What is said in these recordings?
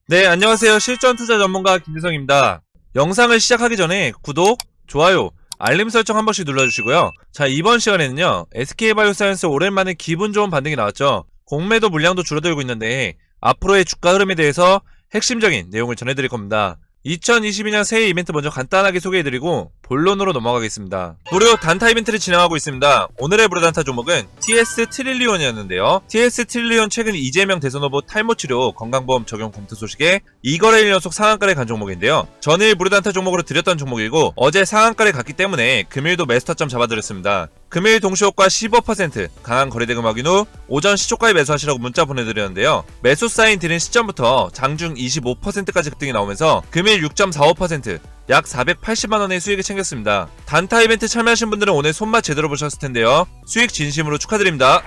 네, 안녕하세요. 실전 투자 전문가 김대성입니다. 영상을 시작하기 전에 구독, 좋아요, 알림 설정 한 번씩 눌러주시고요. 자, 이번 시간에는요, SK바이오사이언스 오랜만에 기분 좋은 반등이 나왔죠. 공매도 물량도 줄어들고 있는데 앞으로의 주가 흐름에 대해서 핵심적인 내용을 전해드릴 겁니다. 2022년 새해 이벤트 먼저 간단하게 소개해드리고 본론으로 넘어가겠습니다. 무료 단타 이벤트를 진행하고 있습니다. 오늘의 무료 단타 종목은 TS 트릴리온이었는데요. TS 트릴리온 최근 이재명 대선 후보 탈모 치료 건강보험 적용 검토 소식에 2거래일 연속 상한가를 간 종목인데요. 전일 무료 단타 종목으로 드렸던 종목이고 어제 상한가를 갔기 때문에 금일도 매수 타점 잡아드렸습니다. 금일 동시효과 15% 강한 거래대금 확인 후 오전 시초가에 매수하시라고 문자 보내드렸는데요. 매수 사인 드린 시점부터 장중 25%까지 급등이 나오면서 금일 6.45% 약 480만원의 수익을 챙겼습니다. 단타 이벤트 참여하신 분들은 오늘 손맛 제대로 보셨을 텐데요. 수익 진심으로 축하드립니다.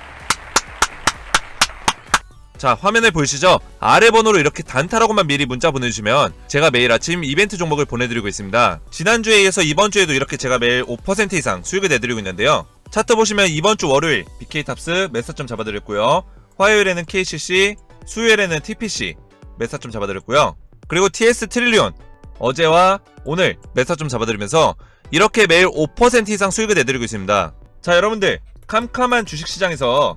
자, 화면에 보이시죠? 아래 번호로 이렇게 단타라고만 미리 문자 보내주시면 제가 매일 아침 이벤트 종목을 보내드리고 있습니다. 지난주에 이어서 이번주에도 이렇게 제가 매일 5% 이상 수익을 내드리고 있는데요. 차트 보시면 이번주 월요일 BK탑스 매수점 잡아드렸고요. 화요일에는 KCC, 수요일에는 TPC 매수점 잡아드렸고요. 그리고 TS 트릴리온 어제와 오늘 매수점 잡아드리면서 이렇게 매일 5% 이상 수익을 내드리고 있습니다. 자, 여러분들 캄캄한 주식시장에서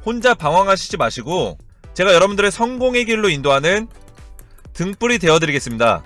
혼자 방황하시지 마시고 제가 여러분들의 성공의 길로 인도하는 등불이 되어드리겠습니다.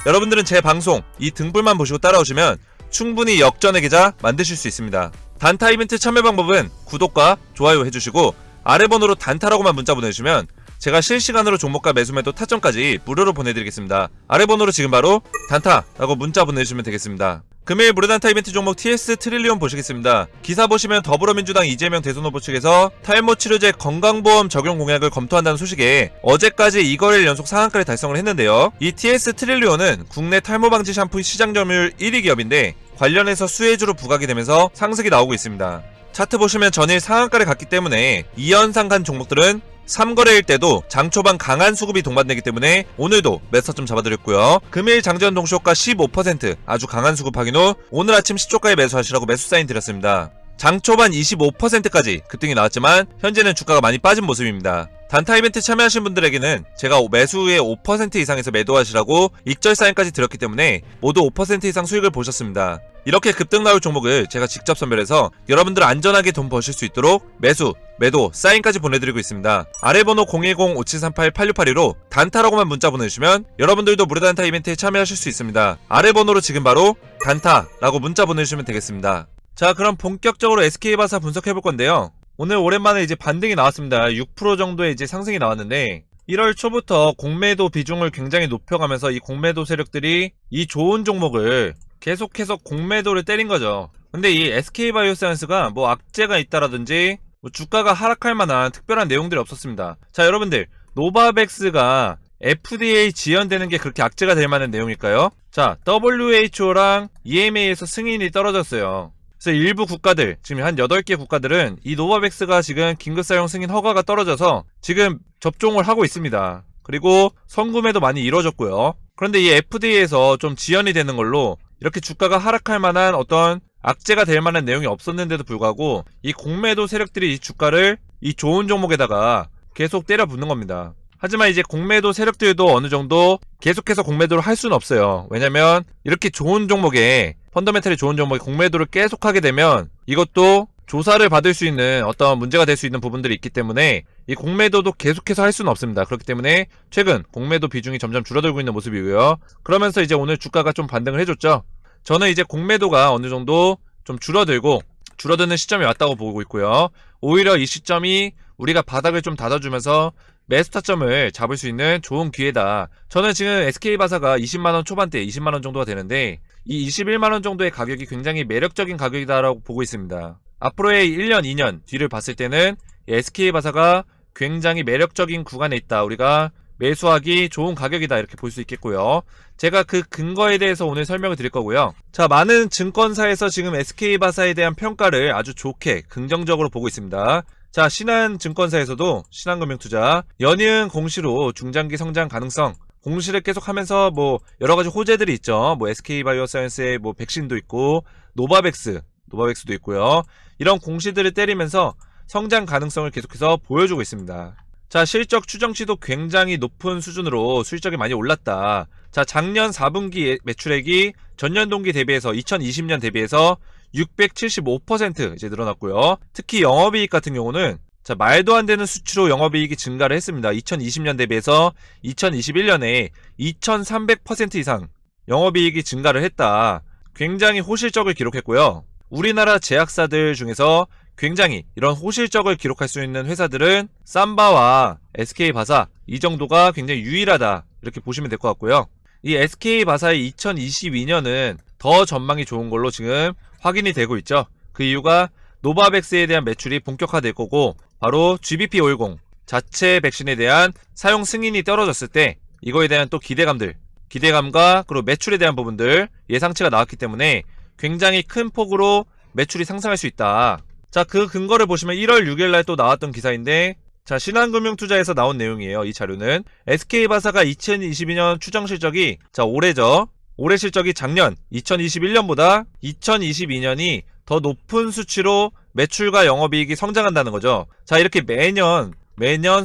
여러분들은 제 방송 이 등불만 보시고 따라오시면 충분히 역전의 계좌 만드실 수 있습니다. 단타 이벤트 참여 방법은 구독과 좋아요 해주시고 아래 번호로 단타라고만 문자 보내주시면 제가 실시간으로 종목과 매수매도 타점까지 무료로 보내드리겠습니다. 아래 번호로 지금 바로 단타라고 문자 보내주시면 되겠습니다. 금일 무료 단타 이벤트 종목 TS 트릴리온 보시겠습니다. 기사 보시면 더불어민주당 이재명 대선 후보 측에서 탈모 치료제 건강보험 적용 공약을 검토한다는 소식에 어제까지 2거래일 연속 상한가를 달성을 했는데요. 이 TS 트릴리온은 국내 탈모 방지 샴푸 시장 점유율 1위 기업인데 관련해서 수혜주로 부각이 되면서 상승이 나오고 있습니다. 차트 보시면 전일 상한가를 갔기 때문에 2연상 간 종목들은 3거래일 때도 장 초반 강한 수급이 동반되기 때문에 오늘도 매수점 잡아드렸고요. 금일 장전 동시효과 15% 아주 강한 수급 확인 후 오늘 아침 시초가에 매수하시라고 매수 사인 드렸습니다. 장 초반 25%까지 급등이 나왔지만 현재는 주가가 많이 빠진 모습입니다. 단타 이벤트 참여하신 분들에게는 제가 매수의 5% 이상에서 매도하시라고 익절 사인까지 드렸기 때문에 모두 5% 이상 수익을 보셨습니다. 이렇게 급등 나올 종목을 제가 직접 선별해서 여러분들 안전하게 돈 버실 수 있도록 매수, 매도, 사인까지 보내드리고 있습니다. 아래 번호 010-5738-8682로 단타라고만 문자 보내주시면 여러분들도 무료 단타 이벤트에 참여하실 수 있습니다. 아래 번호로 지금 바로 단타라고 문자 보내주시면 되겠습니다. 자, 그럼 본격적으로 SK바사 분석해볼 건데요. 오늘 오랜만에 이제 반등이 나왔습니다. 6% 정도의 이제 상승이 나왔는데 1월 초부터 공매도 비중을 굉장히 높여가면서 이 공매도 세력들이 이 좋은 종목을 계속해서 공매도를 때린 거죠. 근데 이 SK바이오사이언스가 뭐 악재가 있다라든지 뭐 주가가 하락할 만한 특별한 내용들이 없었습니다. 자, 여러분들 노바백스가 FDA 지연되는 게 그렇게 악재가 될 만한 내용일까요? 자, WHO랑 EMA에서 승인이 떨어졌어요. 그래서 일부 국가들, 지금 한 8개 국가들은 이 노바백스가 지금 긴급사용 승인 허가가 떨어져서 지금 접종을 하고 있습니다. 그리고 선구매도 많이 이루어졌고요. 그런데 이 FDA에서 좀 지연이 되는 걸로 이렇게 주가가 하락할 만한 어떤 악재가 될 만한 내용이 없었는데도 불구하고 이 공매도 세력들이 이 주가를 이 좋은 종목에다가 계속 때려 붓는 겁니다. 하지만 이제 공매도 세력들도 어느 정도 계속해서 공매도를 할 수는 없어요. 왜냐면 이렇게 좋은 종목에 펀더멘털이 좋은 종목에 공매도를 계속하게 되면 이것도 조사를 받을 수 있는 어떤 문제가 될 수 있는 부분들이 있기 때문에 이 공매도도 계속해서 할 수는 없습니다. 그렇기 때문에 최근 공매도 비중이 점점 줄어들고 있는 모습이고요. 그러면서 이제 오늘 주가가 좀 반등을 해줬죠. 저는 이제 공매도가 어느 정도 좀 줄어드는 시점이 왔다고 보고 있고요. 오히려 이 시점이 우리가 바닥을 좀 닫아주면서 매수 타점을 잡을 수 있는 좋은 기회다. 저는 지금 SK바사가 20만원 초반대 20만원 정도가 되는데 이 21만원 정도의 가격이 굉장히 매력적인 가격이다라고 보고 있습니다. 앞으로의 1년, 2년 뒤를 봤을 때는 SK바사가 굉장히 매력적인 구간에 있다. 우리가 매수하기 좋은 가격이다. 이렇게 볼 수 있겠고요. 제가 그 근거에 대해서 오늘 설명을 드릴 거고요. 자, 많은 증권사에서 지금 SK바사에 대한 평가를 아주 좋게 긍정적으로 보고 있습니다. 자, 신한증권사에서도 신한금융투자 연이은 공시로 중장기 성장 가능성 공시를 계속하면서 뭐 여러가지 호재들이 있죠. 뭐 SK바이오사이언스의 뭐 백신도 있고 노바백스도 있고요. 이런 공시들을 때리면서 성장 가능성을 계속해서 보여주고 있습니다. 자, 실적 추정치도 굉장히 높은 수준으로 실적이 많이 올랐다. 자, 작년 4분기 매출액이 전년 동기 대비해서 2020년 대비해서 675% 이제 늘어났고요. 특히 영업이익 같은 경우는 자, 말도 안 되는 수치로 영업이익이 증가를 했습니다. 2020년 대비해서 2021년에 2300% 이상 영업이익이 증가를 했다. 굉장히 호실적을 기록했고요. 우리나라 제약사들 중에서 굉장히 이런 호실적을 기록할 수 있는 회사들은 삼바와 SK바사 이 정도가 굉장히 유일하다 이렇게 보시면 될 것 같고요. 이 SK바사의 2022년은 더 전망이 좋은 걸로 지금 확인이 되고 있죠. 그 이유가 노바백스에 대한 매출이 본격화될 거고 바로 GBP510 자체 백신에 대한 사용 승인이 떨어졌을 때 이거에 대한 또 기대감과 그리고 매출에 대한 부분들 예상치가 나왔기 때문에 굉장히 큰 폭으로 매출이 상승할 수 있다. 자, 그 근거를 보시면 1월 6일날 또 나왔던 기사인데 자, 신한금융투자에서 나온 내용이에요. 이 자료는 SK바사가 2022년 추정 실적이 자, 올해죠. 올해 실적이 작년 2021년보다 2022년이 더 높은 수치로 매출과 영업이익이 성장한다는 거죠. 자, 이렇게 매년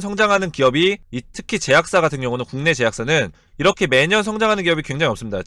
성장하는 기업이 특히 제약사 같은 경우는 국내 제약사는 이렇게 매년 성장하는 기업이 굉장히 없습니다.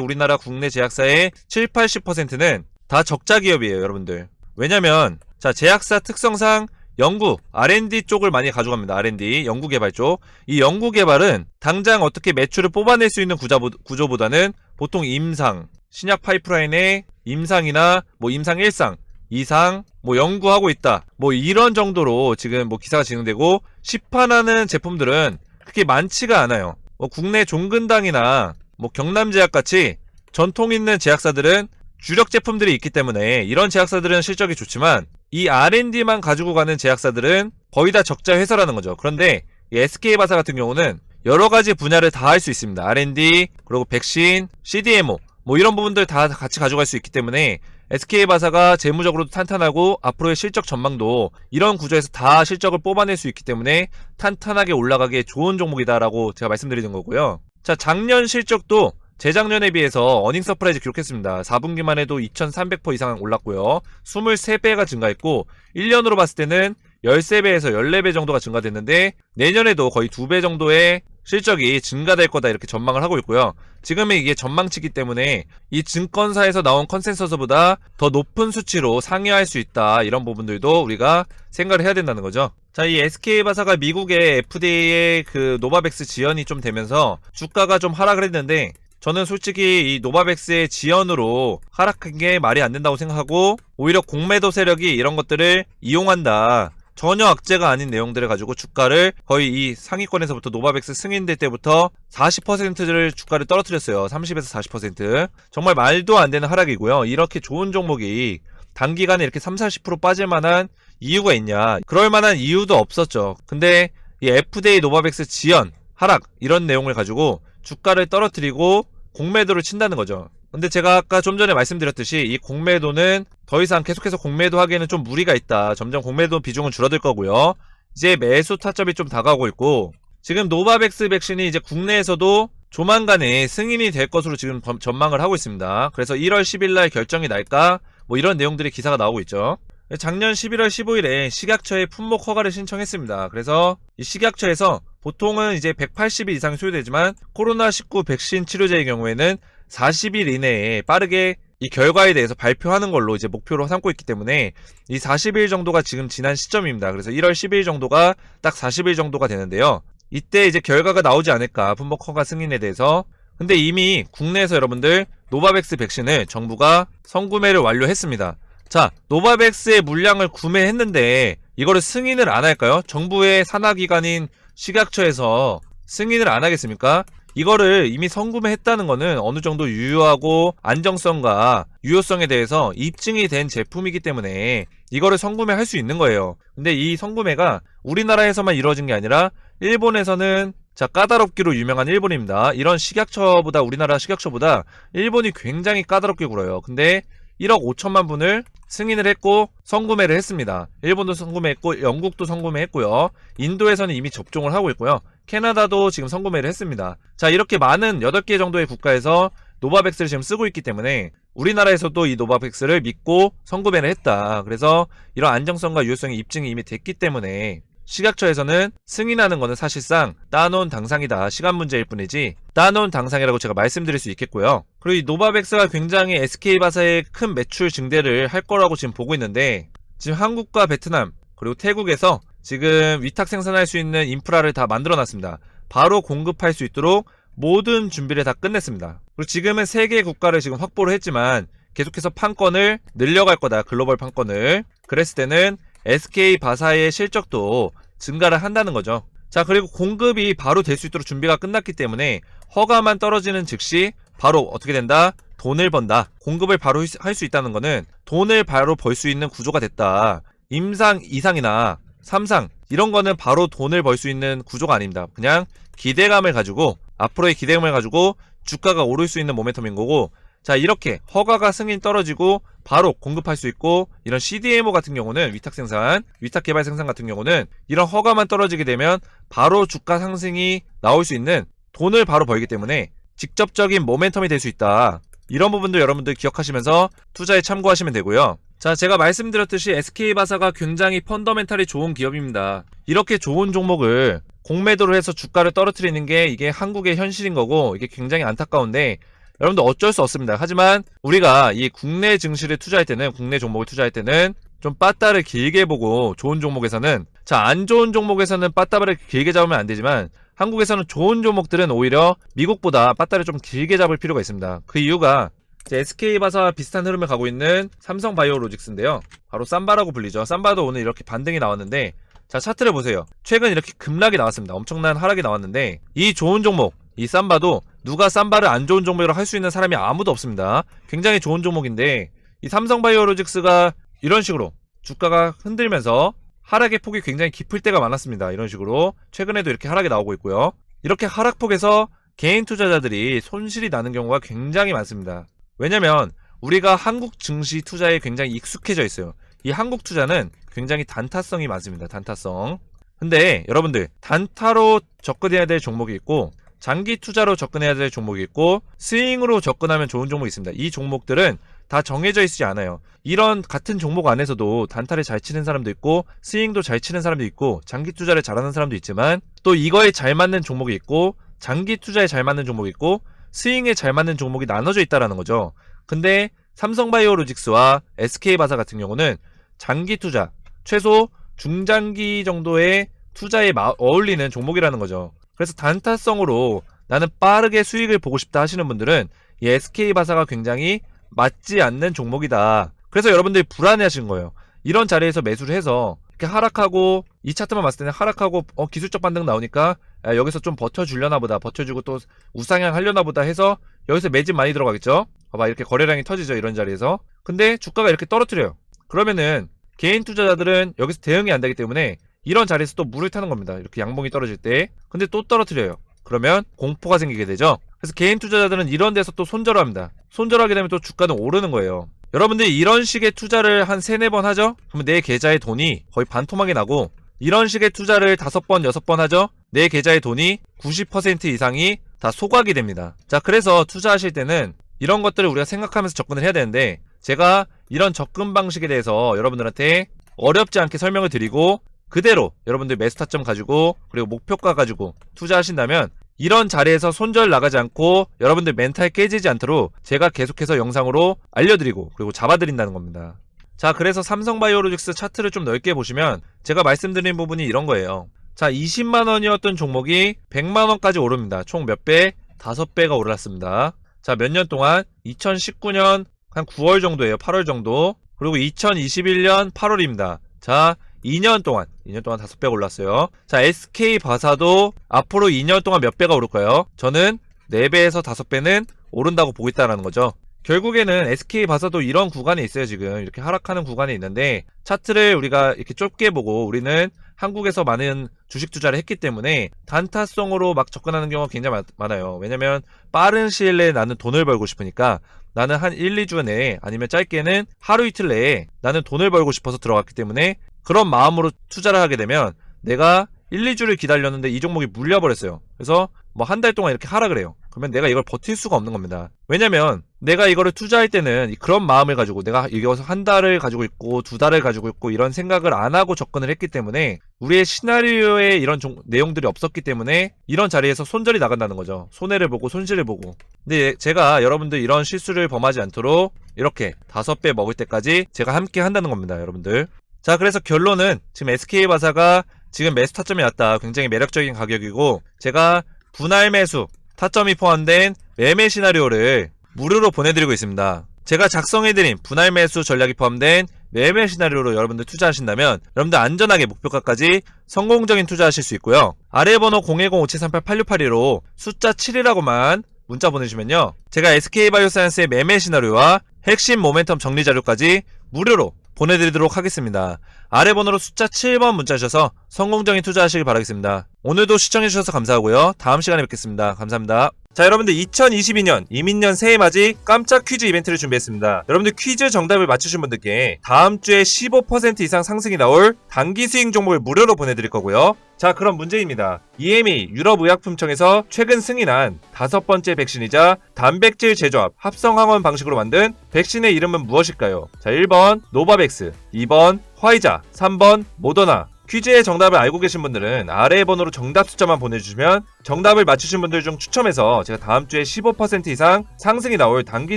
우리나라 국내 제약사의 7, 80%는 다 적자 기업이에요, 여러분들. 왜냐면 자, 제약사 특성상 연구, R&D 쪽을 많이 가져갑니다. R&D, 연구개발 쪽. 이 연구개발은 당장 어떻게 매출을 뽑아낼 수 있는 구조보다는 보통 임상, 신약 파이프라인의 임상이나 임상 1상, 2상, 연구하고 있다. 이런 정도로 지금 기사가 진행되고 시판하는 제품들은 그렇게 많지가 않아요. 국내 종근당이나 경남제약같이 전통 있는 제약사들은 주력 제품들이 있기 때문에 이런 제약사들은 실적이 좋지만 이 R&D만 가지고 가는 제약사들은 거의 다 적자 회사라는 거죠. 그런데 이 SK바사 같은 경우는 여러 가지 분야를 다 할 수 있습니다. R&D, 그리고 백신, CDMO 이런 부분들 다 같이 가져갈 수 있기 때문에 SK바사가 재무적으로도 탄탄하고 앞으로의 실적 전망도 이런 구조에서 다 실적을 뽑아낼 수 있기 때문에 탄탄하게 올라가기에 좋은 종목이다라고 제가 말씀드리는 거고요. 자, 작년 실적도 재작년에 비해서 어닝 서프라이즈 기록했습니다. 4분기만 해도 2300% 이상 올랐고요. 23배가 증가했고 1년으로 봤을 때는 13배에서 14배 정도가 증가됐는데 내년에도 거의 2배 정도의 실적이 증가될 거다 이렇게 전망을 하고 있고요. 지금은 이게 전망치기 때문에 이 증권사에서 나온 컨센서스보다 더 높은 수치로 상회할 수 있다. 이런 부분들도 우리가 생각을 해야 된다는 거죠. 자, 이 SK바사가 미국의 FDA의 그 노바백스 지연이 좀 되면서 주가가 좀 하락을 했는데 저는 솔직히 이 노바백스의 지연으로 하락한 게 말이 안 된다고 생각하고 오히려 공매도 세력이 이런 것들을 이용한다. 전혀 악재가 아닌 내용들을 가지고 주가를 거의 이 상위권에서부터 노바백스 승인될 때부터 40%를 주가를 떨어뜨렸어요. 30에서 40%. 정말 말도 안 되는 하락이고요. 이렇게 좋은 종목이 단기간에 이렇게 30-40% 빠질 만한 이유가 있냐. 그럴 만한 이유도 없었죠. 근데 이 FDA 노바백스 지연, 하락 이런 내용을 가지고 주가를 떨어뜨리고 공매도를 친다는 거죠. 근데 제가 아까 좀 전에 말씀드렸듯이 이 공매도는 더 이상 계속해서 공매도 하기에는 좀 무리가 있다. 점점 공매도 비중은 줄어들 거고요. 이제 매수 타점이 좀 다가오고 있고 지금 노바백스 백신이 이제 국내에서도 조만간에 승인이 될 것으로 지금 전망을 하고 있습니다. 그래서 1월 10일 날 결정이 날까 이런 내용들이 기사가 나오고 있죠. 작년 11월 15일에 식약처에 품목 허가를 신청했습니다. 그래서 이 식약처에서 보통은 이제 180일 이상이 소요되지만 코로나19 백신 치료제의 경우에는 40일 이내에 빠르게 이 결과에 대해서 발표하는 걸로 이제 목표로 삼고 있기 때문에 이 40일 정도가 지금 지난 시점입니다. 그래서 1월 10일 정도가 딱 40일 정도가 되는데요. 이때 이제 결과가 나오지 않을까, 품목 허가 승인에 대해서. 근데 이미 국내에서 여러분들 노바백스 백신을 정부가 선구매를 완료했습니다. 자, 노바백스의 물량을 구매했는데 이거를 승인을 안 할까요? 정부의 산하기관인 식약처에서 승인을 안 하겠습니까? 이거를 이미 선구매했다는 거는 어느 정도 유효하고 안정성과 유효성에 대해서 입증이 된 제품이기 때문에 이거를 선구매할 수 있는 거예요. 근데 이 선구매가 우리나라에서만 이루어진 게 아니라 일본에서는 자, 까다롭기로 유명한 일본입니다. 이런 식약처보다, 우리나라 식약처보다 일본이 굉장히 까다롭게 굴어요. 근데 1억 5천만 분을 승인을 했고 선구매를 했습니다. 일본도 선구매했고 영국도 선구매했고요. 인도에서는 이미 접종을 하고 있고요. 캐나다도 지금 선구매를 했습니다. 자, 이렇게 많은 8개 정도의 국가에서 노바백스를 지금 쓰고 있기 때문에 우리나라에서도 이 노바백스를 믿고 선구매를 했다. 그래서 이런 안정성과 유효성이 입증이 이미 됐기 때문에 식약처에서는 승인하는 거는 사실상 따놓은 당상이다. 시간 문제일 뿐이지 따놓은 당상이라고 제가 말씀드릴 수 있겠고요. 그리고 이 노바백스가 굉장히 SK바사의 큰 매출 증대를 할 거라고 지금 보고 있는데 지금 한국과 베트남 그리고 태국에서 지금 위탁 생산할 수 있는 인프라를 다 만들어 놨습니다. 바로 공급할 수 있도록 모든 준비를 다 끝냈습니다. 그리고 지금은 3개의 국가를 지금 확보를 했지만 계속해서 판권을 늘려갈 거다. 글로벌 판권을. 그랬을 때는 SK바사의 실적도 증가를 한다는 거죠. 자, 그리고 공급이 바로 될 수 있도록 준비가 끝났기 때문에 허가만 떨어지는 즉시 바로 어떻게 된다? 돈을 번다. 공급을 바로 할 수 있다는 거는 돈을 바로 벌 수 있는 구조가 됐다. 임상 2상이나 3상 이런 거는 바로 돈을 벌 수 있는 구조가 아닙니다. 그냥 기대감을 가지고 앞으로의 기대감을 가지고 주가가 오를 수 있는 모멘텀인 거고, 자, 이렇게 허가가 승인 떨어지고 바로 공급할 수 있고, 이런 CDMO 같은 경우는 위탁생산, 위탁개발 생산 같은 경우는 이런 허가만 떨어지게 되면 바로 주가 상승이 나올 수 있는 돈을 바로 벌기 때문에 직접적인 모멘텀이 될 수 있다. 이런 부분도 여러분들 기억하시면서 투자에 참고하시면 되고요. 자, 제가 말씀드렸듯이 SK바사가 굉장히 펀더멘탈이 좋은 기업입니다. 이렇게 좋은 종목을 공매도를 해서 주가를 떨어뜨리는 게 이게 한국의 현실인 거고, 이게 굉장히 안타까운데 여러분들 어쩔 수 없습니다. 하지만 우리가 이 국내 증시를 투자할 때는, 국내 종목을 투자할 때는 좀 빠따를 길게 보고, 좋은 종목에서는, 자, 안 좋은 종목에서는 빠따를 길게 잡으면 안 되지만 한국에서는 좋은 종목들은 오히려 미국보다 빠따를 좀 길게 잡을 필요가 있습니다. 그 이유가 SK바사와 비슷한 흐름을 가고 있는 삼성바이오로직스인데요. 바로 삼바라고 불리죠. 삼바도 오늘 이렇게 반등이 나왔는데, 자, 차트를 보세요. 최근 이렇게 급락이 나왔습니다. 엄청난 하락이 나왔는데, 이 좋은 종목, 이 삼바도 누가 삼바를 안 좋은 종목이라고 할 수 있는 사람이 아무도 없습니다. 굉장히 좋은 종목인데, 이 삼성바이오로직스가 이런 식으로 주가가 흔들면서 하락의 폭이 굉장히 깊을 때가 많았습니다. 이런 식으로 최근에도 이렇게 하락이 나오고 있고요. 이렇게 하락폭에서 개인 투자자들이 손실이 나는 경우가 굉장히 많습니다. 왜냐면 우리가 한국 증시 투자에 굉장히 익숙해져 있어요. 이 한국 투자는 굉장히 단타성이 많습니다. 단타성. 근데 여러분들, 단타로 접근해야 될 종목이 있고, 장기 투자로 접근해야 될 종목이 있고, 스윙으로 접근하면 좋은 종목이 있습니다. 이 종목들은 다 정해져 있지 않아요. 이런 같은 종목 안에서도 단타를 잘 치는 사람도 있고, 스윙도 잘 치는 사람도 있고, 장기 투자를 잘하는 사람도 있지만, 또 이거에 잘 맞는 종목이 있고, 장기 투자에 잘 맞는 종목이 있고, 스윙에 잘 맞는 종목이 나눠져 있다라는 거죠. 근데 삼성바이오로직스와 SK바사 같은 경우는 장기 투자, 최소 중장기 정도의 투자에 어울리는 종목이라는 거죠. 그래서 단타성으로 나는 빠르게 수익을 보고 싶다 하시는 분들은 이 SK바사가 굉장히 맞지 않는 종목이다. 그래서 여러분들이 불안해 하시는 거예요. 이런 자리에서 매수를 해서 이렇게 하락하고, 이 차트만 봤을 때는 하락하고 기술적 반등 나오니까 여기서 좀 버텨주려나 보다, 버텨주고 또 우상향 하려나 보다 해서 여기서 매집 많이 들어가겠죠. 봐봐, 이렇게 거래량이 터지죠, 이런 자리에서. 근데 주가가 이렇게 떨어뜨려요. 그러면은 개인 투자자들은 여기서 대응이 안 되기 때문에 이런 자리에서 또 물을 타는 겁니다. 이렇게 양봉이 떨어질 때. 근데 또 떨어뜨려요. 그러면 공포가 생기게 되죠. 그래서 개인 투자자들은 이런 데서 또 손절을 합니다. 손절하게 되면 또 주가는 오르는 거예요. 여러분들이 이런 식의 투자를 한 3-4번 하죠? 그러면 내 계좌에 돈이 거의 반토막이 나고, 이런 식의 투자를 5번, 6번 하죠? 내 계좌의 돈이 90% 이상이 다 소각이 됩니다. 자, 그래서 투자하실 때는 이런 것들을 우리가 생각하면서 접근을 해야 되는데, 제가 이런 접근 방식에 대해서 여러분들한테 어렵지 않게 설명을 드리고, 그대로 여러분들 매수 타점 가지고, 그리고 목표가 가지고 투자하신다면 이런 자리에서 손절 나가지 않고 여러분들 멘탈 깨지지 않도록 제가 계속해서 영상으로 알려드리고, 그리고 잡아드린다는 겁니다. 자, 그래서 삼성바이오로직스 차트를 좀 넓게 보시면 제가 말씀드린 부분이 이런 거예요. 자, 20만원이었던 종목이 100만원까지 오릅니다. 총 몇 배? 5배가 올랐습니다. 자, 몇 년 동안? 2019년 한 9월 정도예요. 8월 정도. 그리고 2021년 8월입니다. 자, 2년 동안 5배가 올랐어요. 자, SK바사도 앞으로 2년 동안 몇 배가 오를까요? 저는 4배에서 5배는 오른다고 보고 있다는 거죠. 결국에는 SK바사도 이런 구간에 있어요. 지금 이렇게 하락하는 구간에 있는데, 차트를 우리가 이렇게 좁게 보고, 우리는 한국에서 많은 주식 투자를 했기 때문에 단타성으로 막 접근하는 경우가 굉장히 많아요. 왜냐면 빠른 시일 내에 나는 돈을 벌고 싶으니까, 나는 한 1-2주 내에, 아니면 짧게는 하루 이틀 내에 나는 돈을 벌고 싶어서 들어갔기 때문에 그런 마음으로 투자를 하게 되면 내가 1-2주를 기다렸는데 이 종목이 물려버렸어요. 그래서 뭐 한 달 동안 이렇게 하라 그래요. 그러면 내가 이걸 버틸 수가 없는 겁니다. 왜냐면 내가 이거를 투자할 때는 그런 마음을 가지고 내가 이것을 한 달을 가지고 있고 두 달을 가지고 있고 이런 생각을 안 하고 접근을 했기 때문에 우리의 시나리오에 이런 내용들이 없었기 때문에 이런 자리에서 손절이 나간다는 거죠. 손해를 보고 손실을 보고. 근데 제가 여러분들 이런 실수를 범하지 않도록 이렇게 5배 먹을 때까지 제가 함께 한다는 겁니다, 여러분들. 자, 그래서 결론은 지금 SK바사가 지금 매수 타점이 낮다. 굉장히 매력적인 가격이고 제가 분할 매수 타점이 포함된 매매 시나리오를 무료로 보내드리고 있습니다. 제가 작성해드린 분할 매수 전략이 포함된 매매 시나리오로 여러분들 투자하신다면 여러분들 안전하게 목표가까지 성공적인 투자하실 수 있고요. 아래 번호 010-5738-8682로 숫자 7이라고만 문자 보내주시면요, 제가 SK바이오사이언스의 매매 시나리오와 핵심 모멘텀 정리 자료까지 무료로 보내드리도록 하겠습니다. 아래 번호로 숫자 7번 문자 주셔서 성공적인 투자하시길 바라겠습니다. 오늘도 시청해주셔서 감사하고요. 다음 시간에 뵙겠습니다. 감사합니다. 자, 여러분들 2022년 이민년 새해 맞이 깜짝 퀴즈 이벤트를 준비했습니다. 여러분들 퀴즈 정답을 맞추신 분들께 다음 주에 15% 이상 상승이 나올 단기 수익 종목을 무료로 보내드릴 거고요. 자, 그럼 문제입니다. EMA 유럽의약품청에서 최근 승인한 5번째 백신이자 단백질 제조합 합성항원 방식으로 만든 백신의 이름은 무엇일까요? 자, 1번 노바백스, 2번 화이자, 3번 모더나. 퀴즈의 정답을 알고 계신 분들은 아래 번호로 정답 숫자만 보내주시면 정답을 맞추신 분들 중 추첨해서 제가 다음 주에 15% 이상 상승이 나올 단기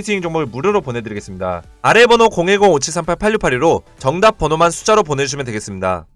수익 종목을 무료로 보내드리겠습니다. 아래 번호 010-5738-8682로 정답 번호만 숫자로 보내주시면 되겠습니다.